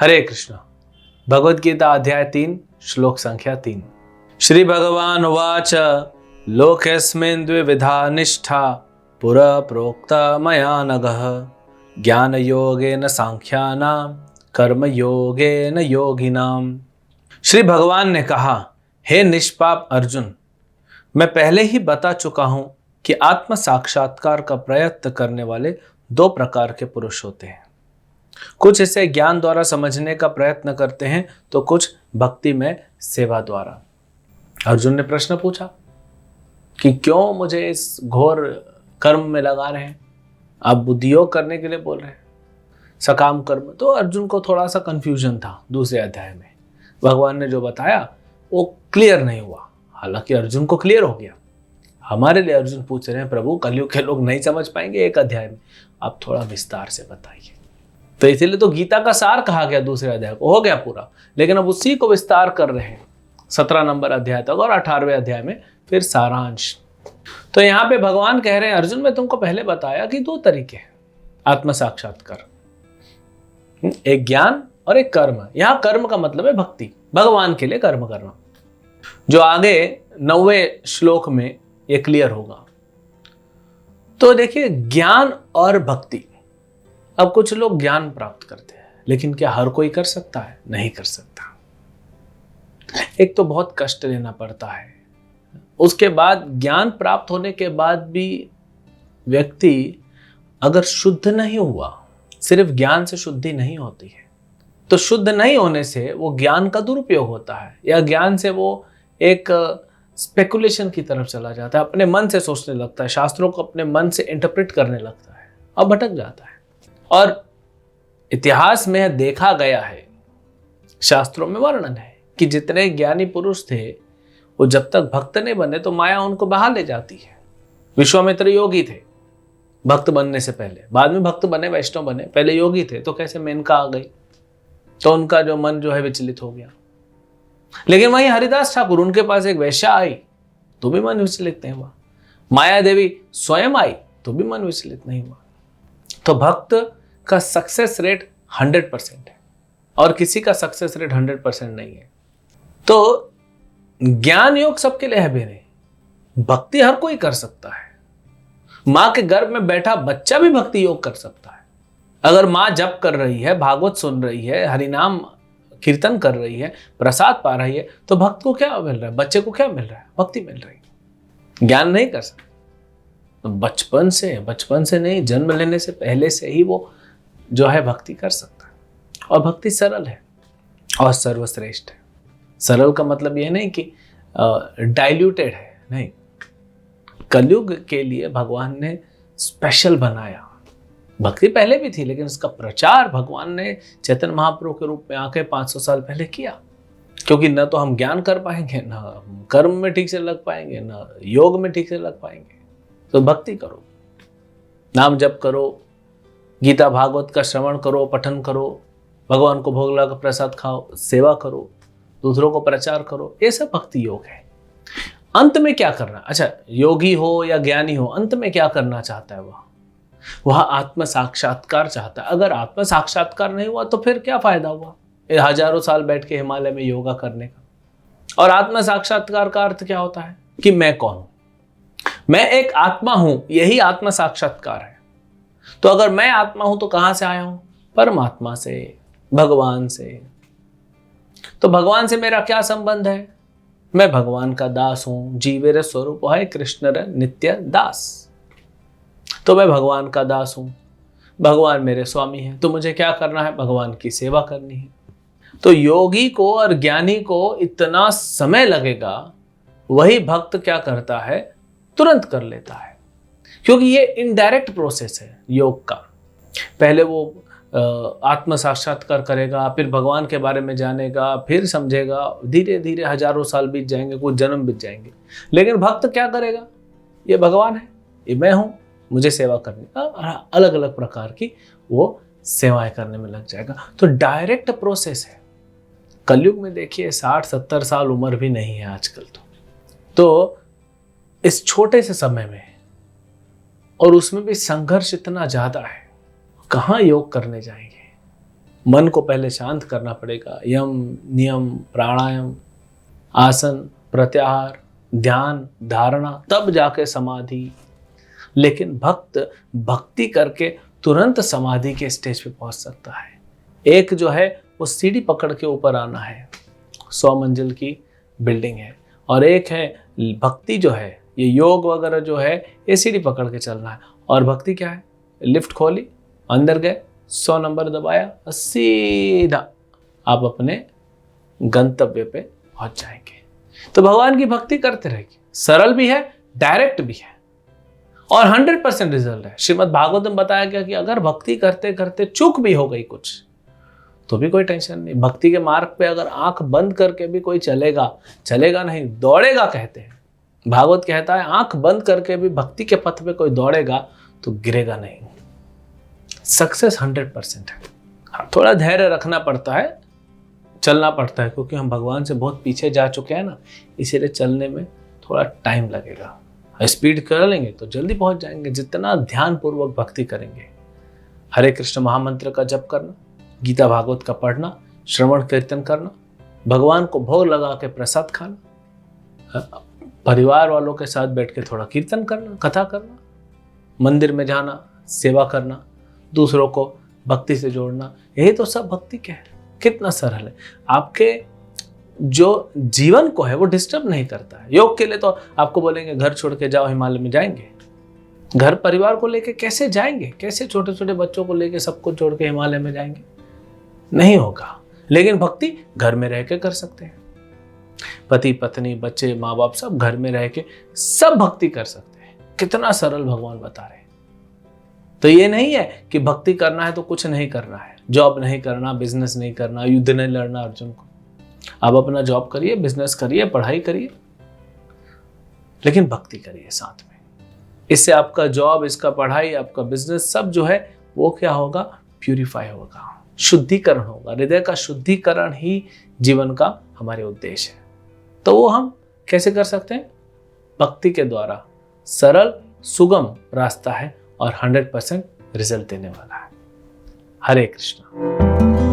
हरे कृष्ण। भगवद गीता अध्याय 3 श्लोक संख्या 3। श्री भगवान उवाच लोकेस्मिन् द्विविधा निष्ठा पुरा प्रोक्ता मया नघः ज्ञान योगेन सांख्यानां कर्म योगेन योगिनाम। श्री भगवान ने कहा, हे निष्पाप अर्जुन, मैं पहले ही बता चुका हूं कि आत्म साक्षात्कार का प्रयत्न करने वाले दो प्रकार के पुरुष होते हैं। कुछ इसे ज्ञान द्वारा समझने का प्रयत्न करते हैं तो कुछ भक्ति में सेवा द्वारा। अर्जुन ने प्रश्न पूछा कि क्यों मुझे इस घोर कर्म में लगा रहे हैं? आप बुद्धियोग करने के लिए बोल रहे हैं, सकाम कर्म। तो अर्जुन को थोड़ा सा कंफ्यूजन था। दूसरे अध्याय में भगवान ने जो बताया वो क्लियर नहीं हुआ, हालांकि अर्जुन को क्लियर हो गया। हमारे लिए अर्जुन पूछ रहे हैं, प्रभु कलयुग के लोग नहीं समझ पाएंगे एक अध्याय में, आप थोड़ा विस्तार से बताइए। तो इसीलिए तो गीता का सार कहा गया दूसरे अध्याय को, हो गया पूरा, लेकिन अब उसी को विस्तार कर रहे हैं 17 नंबर अध्याय तक, और 18वें अध्याय में फिर सारांश। तो यहाँ पे भगवान कह रहे हैं, अर्जुन मैं तुमको पहले बताया कि दो तरीके हैं आत्म साक्षात्कार, एक ज्ञान और एक कर्म। यहाँ कर्म का मतलब है भक्ति, भगवान के लिए कर्म करना, जो आगे 9वें श्लोक में ये क्लियर होगा। तो देखिए, ज्ञान और भक्ति। अब कुछ लोग ज्ञान प्राप्त करते हैं, लेकिन क्या हर कोई कर सकता है? नहीं कर सकता। एक तो बहुत कष्ट लेना पड़ता है, उसके बाद ज्ञान प्राप्त होने के बाद भी व्यक्ति अगर शुद्ध नहीं हुआ, सिर्फ ज्ञान से शुद्धि नहीं होती है, तो शुद्ध नहीं होने से वो ज्ञान का दुरुपयोग होता है, या ज्ञान से वो एक स्पेकुलेशन की तरफ चला जाता है, अपने मन से सोचने लगता है, शास्त्रों को अपने मन से इंटरप्रेट करने लगता है और भटक जाता है। और इतिहास में देखा गया है, शास्त्रों में वर्णन है कि जितने ज्ञानी पुरुष थे वो जब तक भक्त नहीं बने तो माया उनको बहा ले जाती है। विश्वामित्र योगी थे भक्त बनने से पहले, बाद में भक्त बने, वैष्णव बने, पहले योगी थे। तो कैसे मेनका आ गई तो उनका जो मन जो है विचलित हो गया। लेकिन वहीं हरिदास ठाकुर, उनके पास एक वैश्या आई तो भी मन विचलित नहीं हुआ। माया देवी स्वयं आई तो भी मन विचलित नहीं हुआ। तो भक्त का सक्सेस रेट 100% है और किसी का सक्सेस रेट 100% नहीं है। तो ज्ञान योग सबके लिए है भी नहीं, भक्ति हर कोई कर सकता है। मां के गर्भ में बैठा बच्चा भी भक्ति योग कर सकता है। अगर मां जप कर रही है, भागवत सुन रही है, हरिनाम कीर्तन कर रही है, प्रसाद पा रही है, तो भक्त को क्या मिल रहा है? बच्चे को क्या मिल रहा है? भक्ति मिल रही है। ज्ञान नहीं कर सकता तो बचपन से नहीं, जन्म लेने से पहले से ही वो जो है भक्ति कर सकता है। और भक्ति सरल है और सर्वश्रेष्ठ है। सरल का मतलब ये नहीं कि डाइल्यूटेड है, नहीं। कलयुग के लिए भगवान ने स्पेशल बनाया। भक्ति पहले भी थी, लेकिन इसका प्रचार भगवान ने चैतन्य महाप्रभु के रूप में आके 500 साल पहले किया। क्योंकि न तो हम ज्ञान कर पाएंगे, न कर्म में ठीक से लग पाएंगे, न योग में ठीक से लग पाएंगे। तो भक्ति करो, नाम जप करो, गीता भागवत का श्रवण करो, पठन करो, भगवान को भोग लगा प्रसाद खाओ, सेवा करो, दूसरों को प्रचार करो, ये सब भक्ति योग है। अंत में क्या करना? अच्छा, योगी हो या ज्ञानी हो, अंत में क्या करना चाहता है? वह आत्म साक्षात्कार चाहता है। अगर आत्म साक्षात्कार नहीं हुआ तो फिर क्या फायदा हुआ हजारों साल बैठ के हिमालय में योगा करने का? और आत्म साक्षात्कार का अर्थ क्या होता है? कि मैं कौन हूं? मैं एक आत्मा हूं, यही आत्म साक्षात्कार है। तो अगर मैं आत्मा हूं तो कहां से आया हूं? परमात्मा से, भगवान से। तो भगवान से मेरा क्या संबंध है? मैं भगवान का दास हूं। जीवेर स्वरूप है कृष्ण नित्य दास। तो मैं भगवान का दास हूं, भगवान मेरे स्वामी हैं। तो मुझे क्या करना है? भगवान की सेवा करनी है। तो योगी को और ज्ञानी को इतना समय लगेगा, वही भक्त क्या करता है? तुरंत कर लेता है। क्योंकि ये इनडायरेक्ट प्रोसेस है योग का। पहले वो आत्म साक्षात्कार करेगा, फिर भगवान के बारे में जानेगा, फिर समझेगा, धीरे धीरे हजारों साल बीत जाएंगे, कुछ जन्म बीत जाएंगे। लेकिन भक्त क्या करेगा? ये भगवान है, ये मैं हूं, मुझे सेवा करने का, अलग अलग प्रकार की वो सेवाएं करने में लग जाएगा। तो डायरेक्ट प्रोसेस है। कलयुग में देखिए 60-70 साल उम्र भी नहीं है आजकल। तो इस छोटे से समय में, और उसमें भी संघर्ष इतना ज्यादा है, कहाँ योग करने जाएंगे? मन को पहले शांत करना पड़ेगा। यम, नियम, प्राणायाम, आसन, प्रत्याहार, ध्यान, धारणा, तब जाके समाधि। लेकिन भक्त भक्ति करके तुरंत समाधि के स्टेज पे पहुंच सकता है। एक जो है वो सीढ़ी पकड़ के ऊपर आना है, 100 मंजिल की बिल्डिंग है, और एक है भक्ति जो है, ये योग वगैरह जो है ये सीढ़ी पकड़ के चलना है। और भक्ति क्या है? लिफ्ट खोली, अंदर गए, 100 नंबर दबाया और सीधा आप अपने गंतव्य पे पहुंच जाएंगे। तो भगवान की भक्ति करते रहिए, सरल भी है, डायरेक्ट भी है और 100% रिजल्ट है। श्रीमद् भागवत में बताया गया कि अगर भक्ति करते करते चूक भी हो गई कुछ तो भी कोई टेंशन नहीं। भक्ति के मार्ग पे अगर आंख बंद करके भी कोई चलेगा नहीं, दौड़ेगा कहते हैं। भागवत कहता है आंख बंद करके भी भक्ति के पथ पे कोई दौड़ेगा तो गिरेगा नहीं। सक्सेस 100% है। हाँ, थोड़ा धैर्य रखना पड़ता है, चलना पड़ता है, क्योंकि हम भगवान से बहुत पीछे जा चुके हैं ना, इसीलिए चलने में थोड़ा टाइम लगेगा। स्पीड कर लेंगे तो जल्दी पहुंच जाएंगे, जितना ध्यान पूर्वक भक्ति करेंगे। हरे कृष्ण महामंत्र का जप करना, गीता भागवत का पढ़ना, श्रवण कीर्तन करना, भगवान को भोग लगा के प्रसाद खाना, परिवार वालों के साथ बैठ के थोड़ा कीर्तन करना, कथा करना, मंदिर में जाना, सेवा करना, दूसरों को भक्ति से जोड़ना, यही तो सब भक्ति क्या है। कितना सरल है, आपके जो जीवन को है वो डिस्टर्ब नहीं करता है। योग के लिए तो आपको बोलेंगे घर छोड़ के जाओ, हिमालय में जाएंगे? घर परिवार को लेके कैसे जाएंगे? कैसे छोटे छोटे बच्चों को लेके सबको छोड़ के हिमालय में जाएंगे? नहीं होगा। लेकिन भक्ति घर में रह के कर सकते हैं। पति पत्नी बच्चे माँ बाप सब घर में रह के सब भक्ति कर सकते हैं। कितना सरल भगवान बता रहे हैं। तो ये नहीं है कि भक्ति करना है तो कुछ नहीं करना है, जॉब नहीं करना, बिजनेस नहीं करना, युद्ध नहीं लड़ना अर्जुन को। आप अपना जॉब करिए, बिजनेस करिए, पढ़ाई करिए, लेकिन भक्ति करिए साथ में। इससे आपका जॉब, इसका पढ़ाई, आपका बिजनेस सब जो है वो क्या होगा? प्यूरिफाई होगा, शुद्धिकरण होगा। हृदय का शुद्धिकरण ही जीवन का हमारे उद्देश्य है। तो वो हम कैसे कर सकते हैं? भक्ति के द्वारा। सरल सुगम रास्ता है और 100% रिजल्ट देने वाला है। हरे कृष्णा।